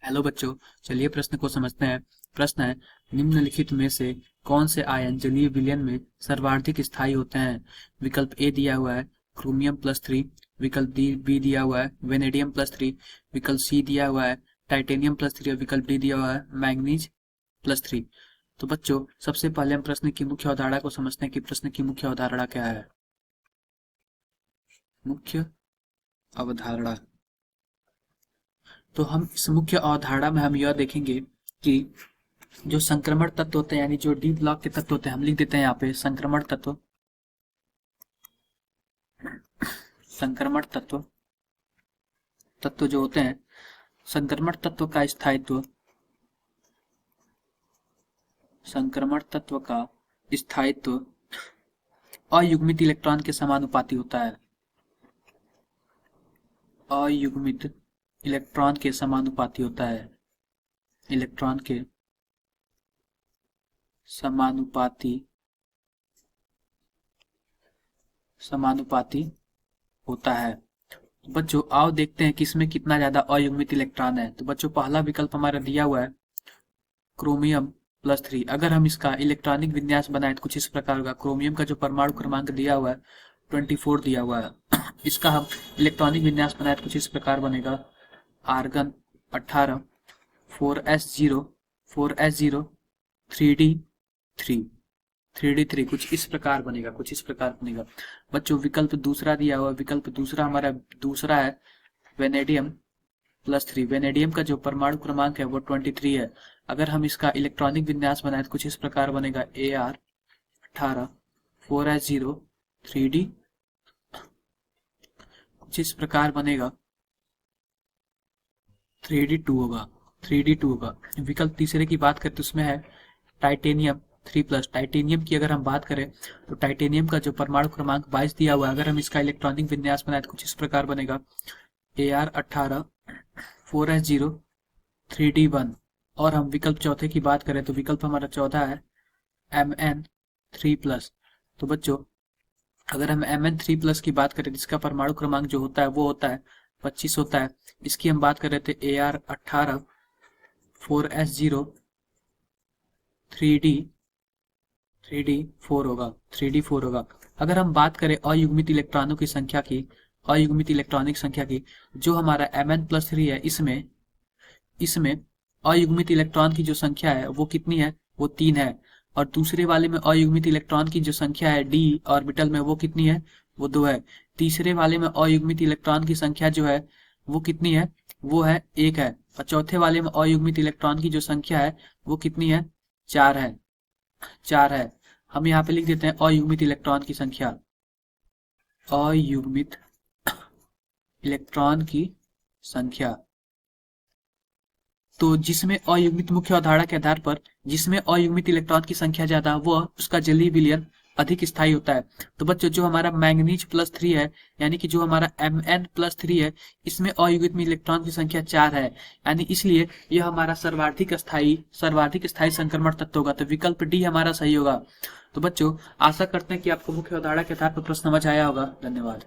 Hello बच्चों, चलिए प्रश्न को समझते हैं। प्रश्न है, निम्नलिखित में से कौन से आयन जलीय विलयन में सर्वाधिक स्थायी होते हैं? विकल्प ए दिया हुआ है क्रोमियम+3, विकल्प बी दिया हुआ है वेनेडियम+3, विकल्प सी दिया हुआ है टाइटेनियम+3 और विकल्प डी दिया हुआ है मैंगनीज+3। तो बच्चों, सबसे पहले हम प्रश्न की मुख्य अवधारणा को समझते हैं कि प्रश्न की मुख्य अवधारणा क्या है। मुख्य अवधारणा, तो हम इस मुख्य अवधारणा में हम यह देखेंगे कि जो संक्रमण तत्व होते हैं यानी जो डी ब्लॉक के तत्व होते हैं, हम लिख देते हैं यहाँ पे संक्रमण तत्व। संक्रमण तत्व जो होते हैं, संक्रमण तत्व का स्थायित्व, संक्रमण तत्व का स्थायित्व अयुग्मित इलेक्ट्रॉन के समानुपाती होता है। अयुग्मित इलेक्ट्रॉन के समानुपाती होता है। इलेक्ट्रॉन के समानुपाती होता है। तो बच्चों आओ देखते हैं कि इसमें कितना ज्यादा अयुग्मित इलेक्ट्रॉन है। तो बच्चों पहला विकल्प हमारा दिया हुआ है क्रोमियम+3। अगर हम इसका इलेक्ट्रॉनिक विन्यास बनाए तो कुछ इस प्रकार होगा। क्रोमियम का जो परमाणु क्रमांक दिया हुआ है 24 दिया हुआ है। इसका हम इलेक्ट्रॉनिक विन्यास बनाए तो कुछ इस प्रकार बनेगा। आर्गन 18 4s0 3d3 कुछ इस प्रकार बनेगा। बच्चों विकल्प दूसरा दिया हुआ है। विकल्प दूसरा हमारा दूसरा है वेनेडियम+3। वेनेडियम का जो परमाणु क्रमांक है वो 23 है। अगर हम इसका इलेक्ट्रॉनिक विन्यास बनाए तो कुछ इस प्रकार बनेगा। Ar18 4s0 3d कुछ इस प्रकार बनेगा। 3d2 होगा। विकल्प तीसरे की बात करें तो उसमें है टाइटेनियम 3+। टाइटेनियम की अगर हम बात करें तो टाइटेनियम का जो परमाणु क्रमांक 22 दिया हुआ है। अगर हम इसका इलेक्ट्रॉनिक विन्यास बनाए तो कुछ इस प्रकार बनेगा। Ar18 4s0 3d1। और हम विकल्प चौथे की बात करें तो विकल्प हमारा चौथा है Mn3+। तो बच्चों अगर हम Mn3+ की बात करें जिसका परमाणु क्रमांक जो होता है वो होता है 25 होता है। इसकी हम बात कर रहे थे Ar18 4s0 3d4 होगा। अगर हम बात करें अयुग्मित इलेक्ट्रॉनों की संख्या की, अयुग्मित इलेक्ट्रॉनिक संख्या की, जो हमारा Mn+3 है, इसमें अयुग्मित इलेक्ट्रॉन की जो संख्या है वो कितनी है? वो 3 है। और दूसरे वाले में अयुग्मित इलेक्ट्रॉन की जो संख्या है d ऑर्बिटल में वो कितनी है? वो 2 है। तीसरे वाले में अयुग्मित इलेक्ट्रॉन की संख्या जो है वो कितनी है? वो है 1 है। और चौथे वाले में अयुग्मित इलेक्ट्रॉन की जो संख्या है वो कितनी है? 4 है। हम यहाँ पे लिख देते हैं अयुग्मित इलेक्ट्रॉन की संख्या। अयुग्मित इलेक्ट्रॉन की संख्या, तो जिसमें अयुग्मित मुख्य अवधारणा के आधार पर जिसमें अयुग्मित इलेक्ट्रॉन की संख्या ज्यादा वह उसका जलीय विलयन अधिक स्थायी होता है। तो बच्चों जो हमारा मैंगनीज+3 है यानी कि जो हमारा Mn+3 है, इसमें अयुग्मित इलेक्ट्रॉन की संख्या 4 है। यानी इसलिए यह हमारा सर्वाधिक स्थायी संक्रमण तत्व होगा। तो विकल्प डी हमारा सही होगा। तो बच्चों आशा करते हैं कि आपको मुख्य अवधारणा के आधार पर प्रश्न समझ आया होगा। धन्यवाद।